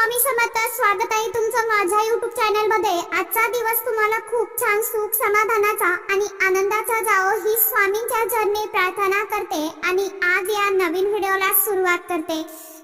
स्वामी समर्थ. स्वागत आहे तुमचं माझ्या YouTube चॅनल मध्ये. आजचा दिवस तुम्हाला खूप छान सुख समाधानाचा आणि आनंदाचा जावो ही स्वामींच्या चरणी प्रार्थना करते आणि आज या नवीन व्हिडिओला सुरुवात करते.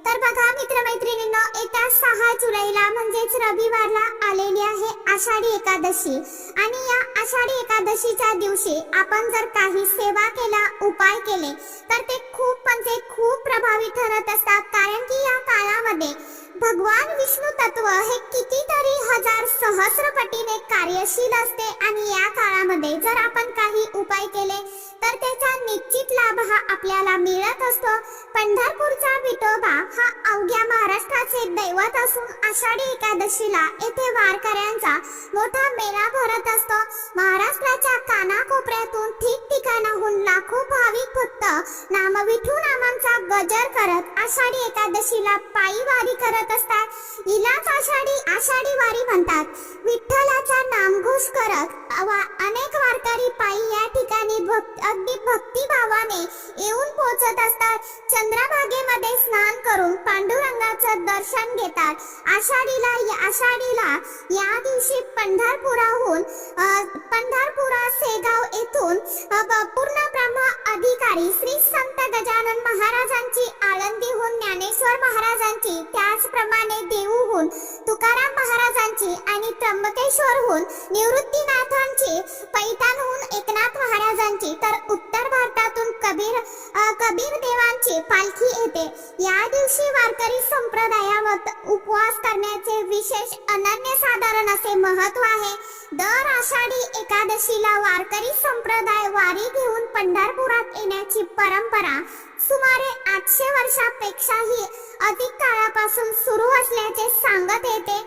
तर बघा मित्रमैत्रिणींनो, येत्या 6 जुलैला म्हणजेच रविवारला आलेली आहे आषाढी एकादशी आणि या आषाढी एकादशीच्या दिवशी आपण जर काही सेवा केला, उपाय केले तर ते खूप प्रभावी ठरत असतात. कारण की या काळामध्ये भगवान विष्णू तत्व हे कितीतरी हजार सहस्र पटीने कार्यशील असते आणि या काळामध्ये जर आपण काही उपाय केले तर त्याचा निश्चित लाभ हा आपल्याला मिळत असतो. पंढरपूरचा विठोबा हा अवघ्या महाराष्ट्राचे दैवत असून आषाढी एकादशीला येथे वारकऱ्यांचा मोठा मेळा भरत असतो. महाराष्ट्राच्या कानाकोपऱ्यातून ठिकठिकाणाहून लाखो भाविक भक्त नाम विठू नामांचा गजर करत आषाढी एकादशीला पायी वारी करत असतात. हिलाच आषाढी वारी म्हणतात. विठ्ठलाचा नामघोष करत अनेक वारकरी पायी या ठिकाणी अगदी भक्तिभावाने येऊन पोहोचत असतात. चंद्रभागेमध्ये स्नान करून पांडुरंगाचं दर्शन घेतात. आषाढीला या दिवशी पंढरपुरा सेगाव येथून पूर्ण ब्रह्म अधिकारी श्री संत गजानन महाराजांची, आळंदीहून ज्ञानेश्वर महाराजांची, त्याचप्रमाणे देहूहून तुकाराम महाराजांची आणि त्र्यंबकेश्वरहून निवृत्तीनाथांची, पैठणहून एकनाथ महाराजांची तर उत्तर भारतातून कबीर देवांची पालखी येते. या दिवशी वारकरी संप्रदायात उपवास करण्याचे विशेष अनन्यसाधारण असे महत्व आहे. दर आषाढी एकादशीला वारकरी संप्रदाय वारी घेऊन पंढरपुरात येण्याची परंपरा सुमारे 800 वर्षापेक्षाही अधिक काळापासून सुरू असल्याचे सांगत येते.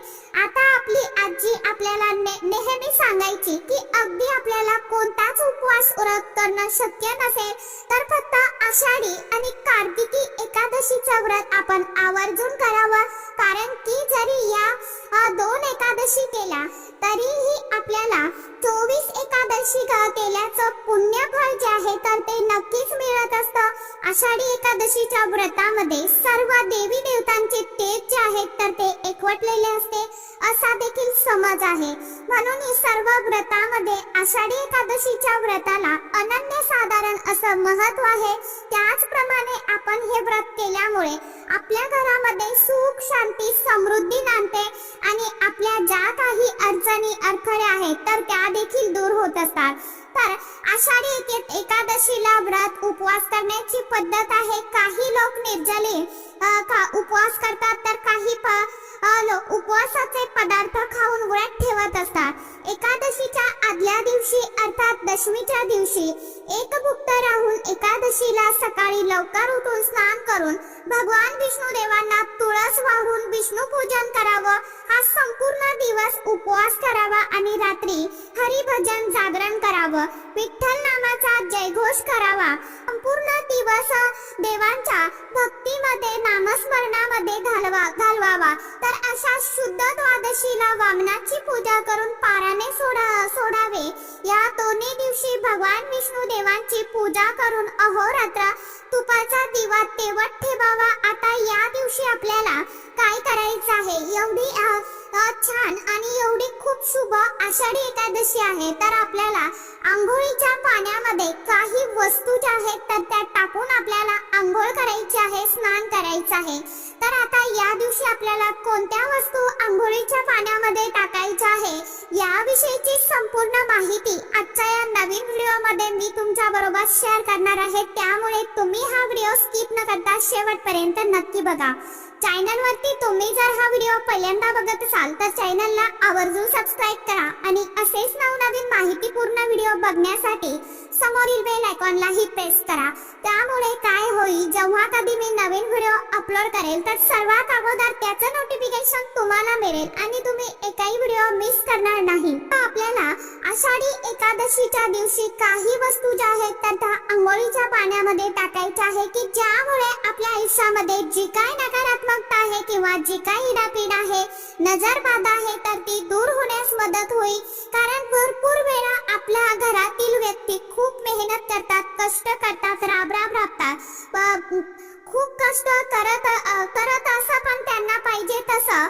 आता आपली आजी आपल्याला नेहमी सांगायची की अगदी आपल्याला कोणताच उपवास व्रत करणं शक्य नसेल तर फक्त आषाढी आणि कार्तिकी एकादशीचं व्रत आपण आवर्जून करावं. कारण की जरी या 2 एकादशी केल्या तरीही आपल्याला 24 एकादशी केल्याचं पुण्यफळ जे आहे तर ते नक्कीच मिळत असतं. आषाढी एकादशीच्या व्रतामध्ये सर्व देवी देवतांचे तेज जे आहेत तर ते एकवटलेले असते असा देखील समज आहे. म्हणून ही सर्व व्रतामध्ये आषाढी एकादशीच्या व्रताला अनन्यसाधारण असं महत्व आहे. त्याचप्रमाणे आपण हे व्रत केल्यामुळे आपल्या घरामध्ये सुख, शांती, समृद्धी नांदते आणि आपल्या ज्या काही अडचणी, अडथळे आहेत तर त्या देखील दूर होत असतात. तर आषाढी एकादशीला व्रत उपवास करण्याची पद्धत आहे. काही लोक निर्जली उपवास करतात तर काही उपवासाचे पदार्थ खाऊन व्रत ठेवत असतात. एकादशीच्या आदल्या दिवशी अर्थात दशमीच्या दिवशी एकभुक्त राहून एकादशीला सकाळी लवकर उठून स्नान करून भगवान विष्णू देवांना तुळस वाहून विष्णू पूजन करावं. हा संपूर्ण दिवस उपवास करावा आणि रात्री हरिभजन जागरण करावं. विठ्ठल नामाचा जयघोष करावा. संपूर्ण दिवस देवांच्या भक्तीमध्ये, नामस्मरणामध्ये घालवावा. तर अशा शुद्ध द्वादशीला वामनाची पूजा करून पाराने सोडावे. या दोन्ही दिवशी भगवान विष्णू देवांची पूजा करून अहोरात्र तुपाचा दिवा तेवत ठेवावा. आता या दिवशी आपल्याला काय करायचं आहे, एवढी छान आणि एवढी खूप शुभ आषाढी एकादशी आहे तर आपल्याला आंघोळीच्या पाण्यामध्ये काही वस्तू ज्या आहेत तर त्या टाकून आपल्याला आंघोळ करायची आहे, स्नान करायचं आहे. तर आता या दिवशी आपल्याला कोणत्या वस्तू आंघोळीच्या पाण्यामध्ये टाकायच्या आहे याविषयीची संपूर्ण माहिती आजच्या या नवीन व्हिडिओमध्ये मी तुमच्या बरोबर शेअर करणार आहे. त्यामुळे तुम्ही हा व्हिडिओ स्किप न करता शेवटपर्यंत नक्की बघा. चॅनलवरती तुम्ही जर हा व्हिडिओ पहिल्यांदा बघत असाल तर चॅनलला आवर्जून सबस्क्राईब करा आणि असेच नवनवीन माहितीपूर्ण व्हिडिओ बघण्यासाठी समोरील बेल आयकॉनलाही प्रेस करा. त्यामुळे काय होईल, जेव्हा कधी मी नवीन व्हिडिओ अपलोड करेल तर सर्वात अगोदर त्याचं नोटिफिकेशन तुम्हाला मिळेल आणि तुम्ही एकही व्हिडिओ मिस करणार नाही. आपल्याला आषाढी एकादशीच्या दिवशी काही वस्तू ज्या आहेत तर त्या आंघोळीच्या पाण्यामध्ये टाकायच्या आहे की ज्यामुळे आपल्या आयुष्यामध्ये जी काय नकारात्मकता आहे किंवा जी काही इडापीड आहे, नजरबाधा आहे तर ती दूर होण्यास मदत होईल. कारण भरपूर वेळा आपल्या घरातील व्यक्ती खूप मेहनत करतात, कष्ट करतात, राबतात, खूप कष्ट करत असं पण त्यांना पाहिजे तसं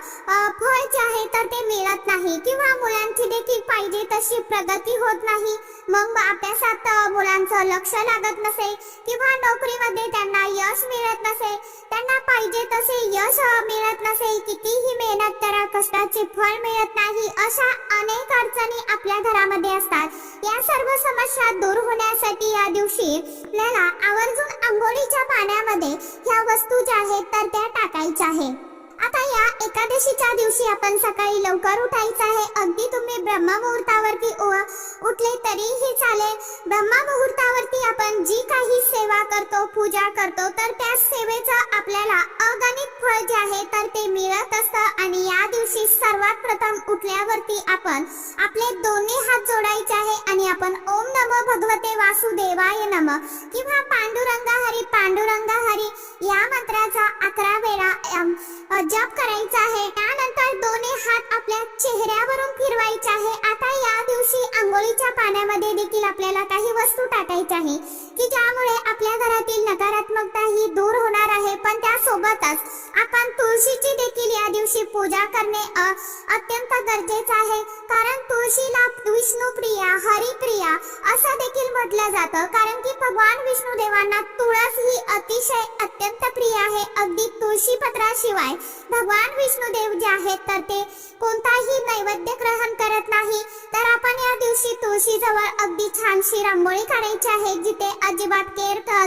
फळ जे आहे तर ते मिळत नाही, किंवा मुलांची देखील पाहिजे तशी प्रगती होत नाही. मग अभ्यासात मुलांचं लक्ष लागत नसेल, किंवा नोकरीमध्ये त्यांना यश मिळत नसेल, त्यांना पाहिजे तसे यश मिळत नसेल, कितीही मेहनत करा कष्टाचे फळ मिळत नाही, अशा अनेक अडचणी आपल्या घरामध्ये असतात. या सर्व समस्या दूर होण्यासाठी या दिवशी आपल्याला आवर्जून अंघोळीच्या पाण्यामध्ये ह्या वस्तू ज्या आहेत तर त्या टाकायच्या आहे. आता या एकादशीच्या दिवशी आपण सकाळी लवकर उठायचं आहे. अगदी तुम्ही ब्रह्ममुहूर्तावरती उठले तरीही चालेल. ब्रह्ममुहूर्तावरती आपण जी काही सेवा करतो, पूजा करतो, तर त्या सेवेचं आपल्याला अगणित फळ जे आहे तर ते मिळत असतं. आणि या दिवशी सर्वात प्रथम उठल्यावरती आपण आपले दोन्ही हात जोडायचे आहे आणि आपण ओम नमो भगवते वासुदेवाय नमः किंवा पांडुरंगा हरी पांडुरंगा हरी या मंत्राचा 11 वेळा जप करायचा आहे. त्यानंतर दोन्ही हात आपल्या चेहऱ्यावरून फिरवायचे आहे. आता या दिवशी अंघोळीच्या पाण्यामध्ये देखील आपल्याला काही वस्तू टाकायच्या आहे की ज्यामुळे आपल्या घरातील नकारात्मकता ही दूर होणार आहे. पण त्यासोबतच आपण तुळशीची देखील या दिवशी पूजा करणे अत्यंत गरजेचं आहे. कारण तुळशीला विष्णुप्रिया, हरिप्रिया असं देखील म्हटलं जातं. कारण की भगवान विष्णू देवांना तुळस ही अतिशय अत्यंत प्रिय आहे. अगदी तुळशी पत्राशिवाय भगवान विष्णुदेव जे आहेत तर ते कोणताही नैवेद्य ग्रहण करत नाही. तर आपण या दिवशी तुळशी जवळ अगदी छानशी रांगोळी काढायची आहे, जिथे अजिबात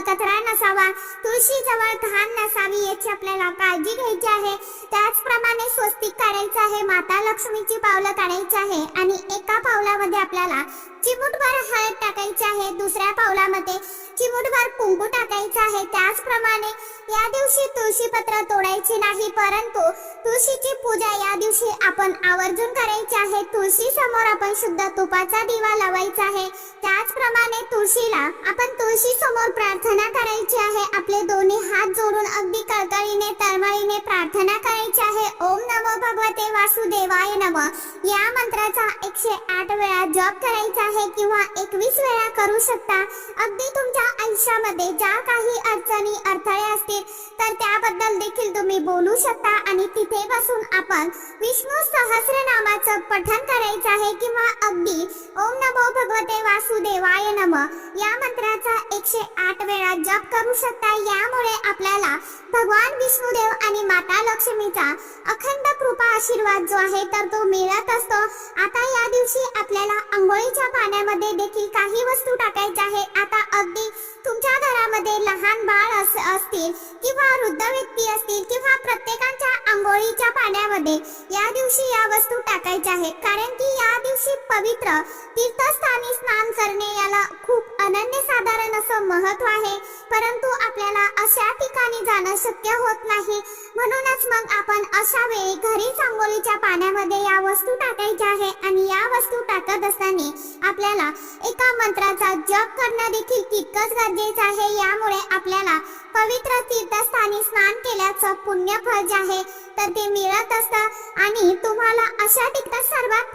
कचरा नसावा, तुळशी जवळ घाण नसावी याची आपल्याला काळजी घ्यायची आहे. त्याचप्रमाणे स्वस्तिक काढायचं आहे, माता लक्ष्मीची पावलं काढायची आहे आणि एका पावलामध्ये आपल्याला चिमूटभर हळद टाकायची आहे, दुसऱ्या पावलामध्ये चिमूटभर कुंकू टाकायचं आहे. त्याचप्रमाणे या दिवशी तुळशी पत्र तोडायचे नाही, परंतु तुळशीची पूजा या दिवशी आपण आवर्जून करायची आहे. तुळशी समोर आपण शुद्ध तुपाचा दिवा लावायचा आहे. त्याचप्रमाणे तुळशीला आपण तुळशी समोर प्रार्थना करायची आहे. आपले दोन्ही हात जोडून अगदी कळकळीने तळमळीने प्रार्थना करायची आहे. ओम नमो भगवते वासुदेवाय नमः या मंत्राचा 108 वेळा जप करायचा आहे किंवा 21 वेळा करू शकता. अगदी तुमच्या आयुष्यामध्ये ज्या काही अडचणी अडथळे असतील तर त्याबद्दल देखील तुम्ही बोलू शकता आणि तिथे बसून आपण विष्णू सहस्रनामाचं पठण करायचं आहे किंवा अगदी ओम नमो भगवते वासुदेवाय नमः या मंत्राचा 108 वेळा जप करू शकता. यामुळे आपल्याला भगवान विष्णुदेव आणि माता लक्ष्मीचा अखंड कृपा आशीर्वाद जो आहे तर तो मिळत असतो. आता या दिवशी आपल्याला अंघोळीच्या पाण्यामध्ये देखील काही वस्तू टाकायच्या आहे. आता अगदी तुमच्या घरामध्ये लहान बाळ असतील किंवा वृद्ध व्यक्ती असतील किंवा प्रत्येकाच्या अंघोळीच्या पाण्यामध्ये या दिवशी या वस्तू टाकायच्या आहेत. कारण की या दिवशी पवित्र तीर्थस्थानी स्नान करणे याला खूप अनन्यसाधारण असं महत्व आहे. परंतु आपल्याला अशा ठिकाणी जाणं शक्य होत नाही, म्हणूनच मग आपण अशा वेळी घरीच अंघोळीच्या पाण्यामध्ये या वस्तू टाकायच्या आहे. आणि या वस्तू टाकत असताना आपल्याला एका मंत्राचा जप करणं देखील तितकंच गरजेचं आहे. यामुळे आपल्याला पवित्र तीर्थस्थानी स्नान केल्याचं पुण्य फळ जे आहे तर ते मिळत असतं. आणि तुम्हाला अशा ठिकाणी सर्वात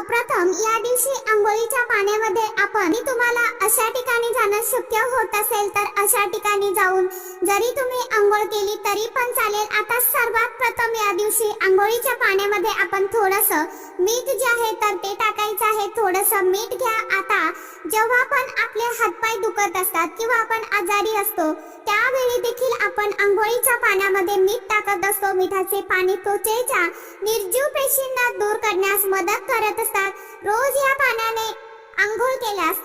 प्रथम या दिवशी अंघोळीच्या पाण्यामध्ये आपण तुम्हाला अशा ठिकाणी जाणं शक्य होत असेल तर अशा ठिकाणी जाऊन जरी तुम्ही अंघोळ केली तरी पण चालेल. आता सर्वात प्रथम या दिवशी अंघोळीच्या पाण्यामध्ये आपण थोडंसं मीठ जे आहे तर ते टाकायचं आहे. थोडंसं मीठ घ्या. आता जेव्हा पण आपले हातपाय दुखत असतात किंवा आपण आजारी असतो त्यावेळी देखील आपण अंघोळीच्या पाण्यामध्ये मीठ टाकत असतो. मिठाचे पाणी त्वचेच्या निर्जीव पेशींना दूर करण्यास मदत करत असतात. रोज या पाण्याने अंघोळ केल्यास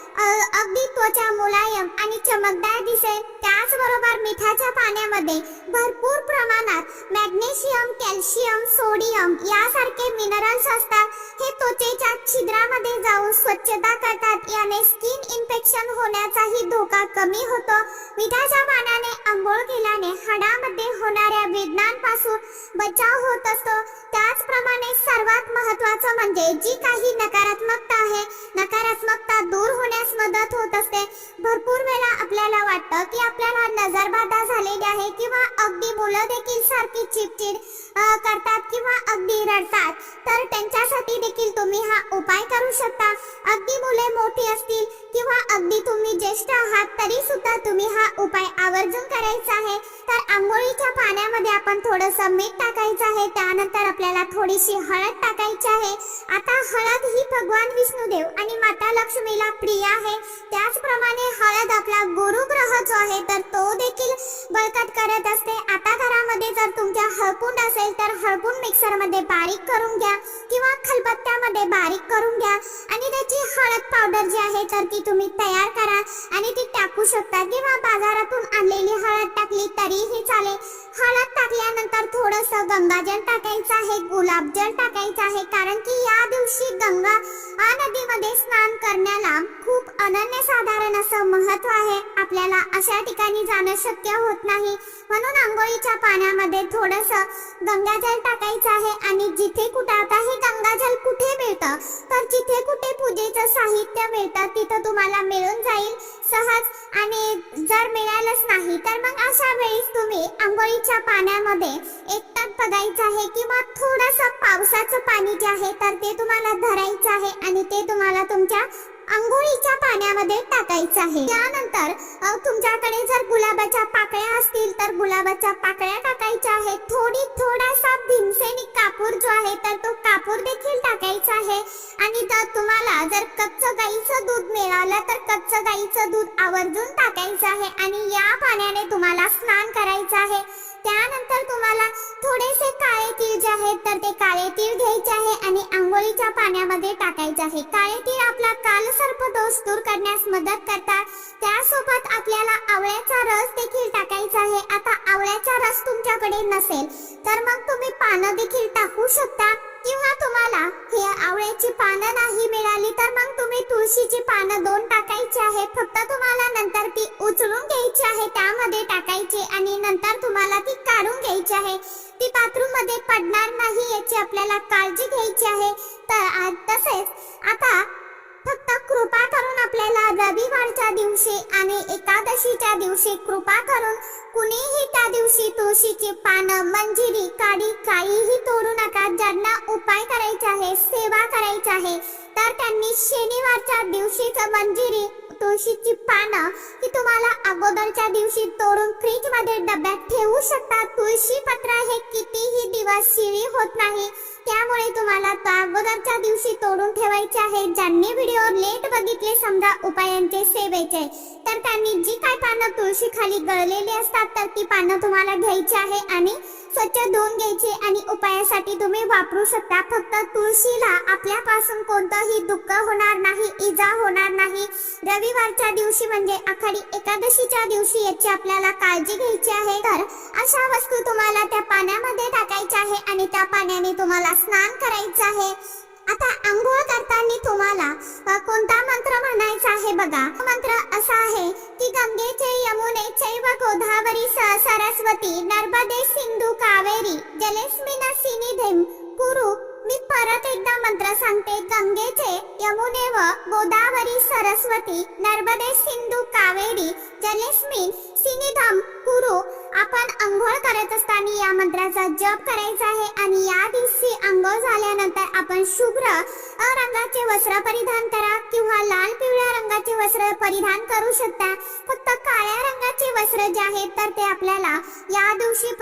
अगदी त्वचा मुलायम आणि चमकदार दिसेल. त्याचबरोबर मिठाच्या पाण्यामध्ये भरपूर प्रमाणात मॅग्नेशियम, कॅल्शियम, सोडियम यासारखे मिनरल्स असतात. हे त्वचेच्या छिद्रामध्ये जाऊन स्वच्छता करतात. याने स्किन इन्फेक्शन होण्याचाही धोका कमी होतो. मिठाच्या पाण्याने अंघोळ केल्याने हाडामध्ये होणाऱ्या वेदनांपासून बचाव होत असतो. त्याचप्रमाणे सर्वात महत्त्वाचं म्हणजे जी काही नकारात्मकता आहे, नकारात्मकता दूर होण्यास मदत होत असते. भरपूर वेळा आपल्याला वाटतं की आपल्याला नजरबाधा झालेली आहे किंवा अगदी मुलं देखील सारखी चिडचिड करतात किंवा अगदी रडतात, तर त्यांच्यासाठी देखील तुम्ही हा उपाय करू शकता. अगदी मुले मोठी असतील किंवा अगदी तुम्ही ज्येष्ठ आहात तरी सुद्धा तुम्ही हा उपाय आवर्जून करायचा आहे. तर आंघोळीच्या पाण्यामध्ये आपण थोडंसं मीठ टाकायचं आहे, त्यानंतर आपल्याला थोडीशी हळद टाकायची आहे. आता हळद ही भगवान विष्णुदेव आणि माता लक्ष्मीला प्रिय आहे. त्याचप्रमाणे हळद आपला गुरुग्रह जो आहे तर तो देखील बळकट करत असते. आता घरामध्ये जर तुमच्या हळकुंड असेल तर हळकुंड मिक्सरमध्ये बारीक करून घ्या किंवा खलबत्त्यामध्ये बारीक करून घ्या आणि त्याची हळद पावडर जी आहे तर ती तुम्ही तयार करा आणि ती टाकू शकता किंवा बाजारातून आणलेली हळद टाकली तरीही चालेल. हळद टाकल्यानंतर थोडंसं गंगाजल टाकायचं आहे, गुलाबजल टाकायचं आहे, कारण की या दिवशी गंगा नदीमध्ये स्नान करण्याला खूप अनन्यसाधारण असं महत्त्व आहे. आपल्याला अशा ठिकाणी जाणं शक्य होत नाही, म्हणून आंघोळीच्या पाण्यामध्ये थोडंसं गंगाजल टाकायचं आहे. आणि जिथे कुठे आता हे गंगाजल कुठे मिळतं तर जिथे कुठे पूजेचं साहित्य मिळतं तिथं तुम्हाला मिळून जाईल सहज. आणि जर मिळालंच नाही तर मग अशा वेळेस तुम्ही आंघोळीच्या पाण्यामध्ये एक टक बघायचं आहे किंवा थोडंसं पावसाचं पाणी जे आहे तर ते तुम्हाला धरायचं आहे आणि ते तुम्हाला तुमच्या आंघोळीच्या पाण्यामध्ये टाकायचं आहे. त्यानंतर तुमच्याकडे जर गुलाबाच्या पाकळ्या असतील तर गुलाबाच्या पाकळ्या टाकायच्या आहेत. थोडासा भीमसेनी कापूर जो आहे तर तो कापूर देखील टाकायचा आहे. आणि तर तुम्हाला जर कच्चं गाईचं दूध मिळालं तर कच्चं गाईचं दूध आवर्जून टाकायचं आहे आणि या पाण्याने तुम्हाला स्नान करायचं आहे. त्यानंतर तुम्हाला थोडेसे काळे तीळ जे आहेत तर ते काळे तीळ घ्यायचे आहे आणि आंघोळीच्या पाण्यामध्ये टाकायचे आहे. काळे तीळ आपला कालसर्प दोष दूर करण्यास मदत करतात. त्यासोबत आपल्याला आवळ्याचा रस देखील टाकायचा आहे. आता आवळ्याचा रस तुमच्याकडे नसेल तर मग तुम्ही पानं देखील टाकू शकता किंवा तुम्हाला हे आवळ्याची पानं नाही मिळाली तर मग तुम्ही तुळशीची पानं 2 टाकायची आहे. फक्त तुम्हाला नंतर ती उचलून घ्यायची आहे, त्यामध्ये टाकायची आणि नंतर तुम्हाला ती काढून घ्यायची आहे. ती बाथरूम मध्ये पडणार नाही याची आपल्याला काळजी घ्यायची आहे. तर तसेच आता फक्त कृपा करून आपल्याला रविवारच्या दिवशी आणि एकादशीच्या दिवशी कृपा करून कुणीही त्या दिवशी तुळशीची पानं, मंजिरी, काडी काहीही तोडू नका. ज्यांना उपाय करायचा आहे, सेवा करायची आहे तर त्यांनी शनिवारच्या दिवशीच मंजिरी, तुळशीची पानं ही तुम्हाला अगोदरच्या दिवशी तोडून फ्रीज मध्ये डब्यात ठेवू शकता. तुळशी पत्र हे कितीही दिवस शिळी होत नाही, त्यामुळे तुम्हाला अगोदरच्या दिवशी तोडून ठेवायचे आहे. ज्यांनी व्हिडिओ लेट बघितले समजा उपायांचे सेवेचे तर त्यांनी जी काय पानं तुळशी खाली गळलेली असतात तर ती पानं तुम्हाला घ्यायची आहे आणि स्वच्छ धुवून घ्यायची आणि उपायासाठी तुम्ही वापरू शकता. फक्त तुळशीला आपल्यापासून कोणतंही दुःख होणार नाही, इजा होणार नाही. रविवारच्या दिवशी म्हणजे आषाढी एकादशीच्या दिवशी याची आपल्याला काळजी घ्यायची आहे. तर अशा वस्तू तुम्हाला त्या पाण्यामध्ये टाकायच्या आहे आणि त्या पाण्याने तुम्हाला स्नान करायचं आहे. आता आंघोळ करताना तुम्हाला कोणता मंत्र म्हणायचा आहे बघा. मंत्र असा आहे की गंगेचे यमुने चैव गोदावरी सरस्वती नर्मदे सिंधू कावेरी जलेस्मिन सिन्निधिं कुरु. मी परत एकदा मंत्र सांगते. गंगेचे यमुने व गोदावरी सरस्वती नर्मदे सिंधू कावेरी जलेस्मिन सिन्निधिं कुरु. आपण अंघोळ करत असताना या मंत्राचा जप करायचा आहे आणि या दिवशी अंघोळ झाल्यानंतर आपण शुभ्र रंगाचे वस्त्र परिधान करा किंवा लाल पिवळ्या रंगाचे वस्त्र परिधान करू शकता. फक्त काळ्या रंगाचे वस्त्र जे आहेत तर ते आपल्याला या दिवशी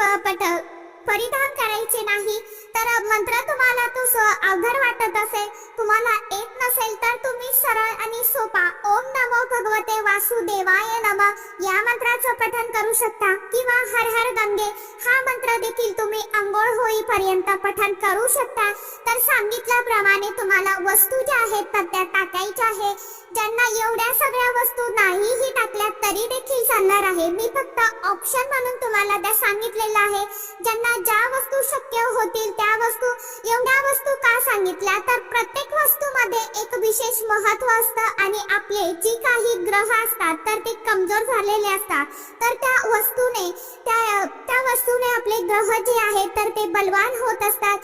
परिधान करायचे नाही. तर मंत्र तुम्हाला तो अवघड वाटत असेल, तुम्हाला येत नसेल तर तुम्ही सरळ आणि सोपा ओम नमो भगवते वासुदेवाय नमः या मंत्राचं पठण करू शकता किंवा हर हर गंगे हा मंत्र देखील तुम्ही अंघोळ होईपर्यंत पठण करू शकता. तर सांगितल्याप्रमाणे तुम्हाला वस्तू ज्या आहेत तर त्या टाकायच्या आहे. ज्यांना एवढ्या सगळ्या वस्तू नाहीही टाकल्या तरी देखील चालणार आहे. मी फक्त ऑप्शन म्हणून तुम्हाला त्या सांगितलेलं आहे. ज्यांना ज्या वस्तू शक्य होतील त्या वस्तू, एवढ्या वस्तू का सांगितल्या तर प्रत्येक वस्तूमध्ये एक विशेष महत्त्व असतं आणि आपले जी काही ग्रह असतात तर ते कमजोर झालेले असतात. तर त्या वस्तूने त्या त्या वस्तूने आपले ग्रह जे आहेत तर ते बलवान होत असतात.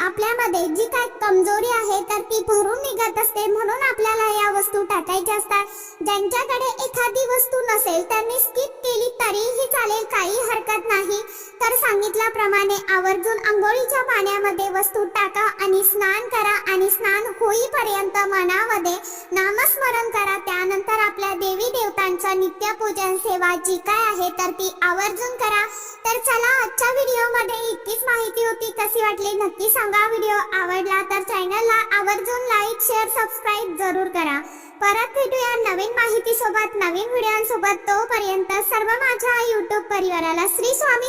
आपल्यामध्ये जी काय कमजोरी आहे तर ती भरून निघत असते. म्हणून आपल्याला या वस्तू टाकायच्या असतात. ज्यांच्याकडे एखादी वस्तू नसेल त्यांनी स्किप केली तरीही चालेल, काही हरकत नाही. तर सांगितल्याप्रमाणे आवर्जून अंघोळीच्या पाण्यामध्ये वस्तू टाका आणि स्नान करा आणि स्नान होईपर्यंत मनामध्ये नामस्मरण करा. त्यानंतर आपल्या देवी देवतांचं नित्यपूजन सेवा जी काय आहे तर ती आवर्जून करा. तर चला, आजच्या व्हिडिओमध्ये इतकीच माहिती होती. कशी वाटली नक्की सांगा. व्हिडिओ आवडला तर चॅनलला आवर्जून लाईक शेअर सबस्क्राईब जरूर करा. परत भेटूया नवीन माहिती सोबत, नवीन व्हिडिओसोबत. तोपर्यंत सर्व माझ्या YouTube परिवाराला श्री स्वामी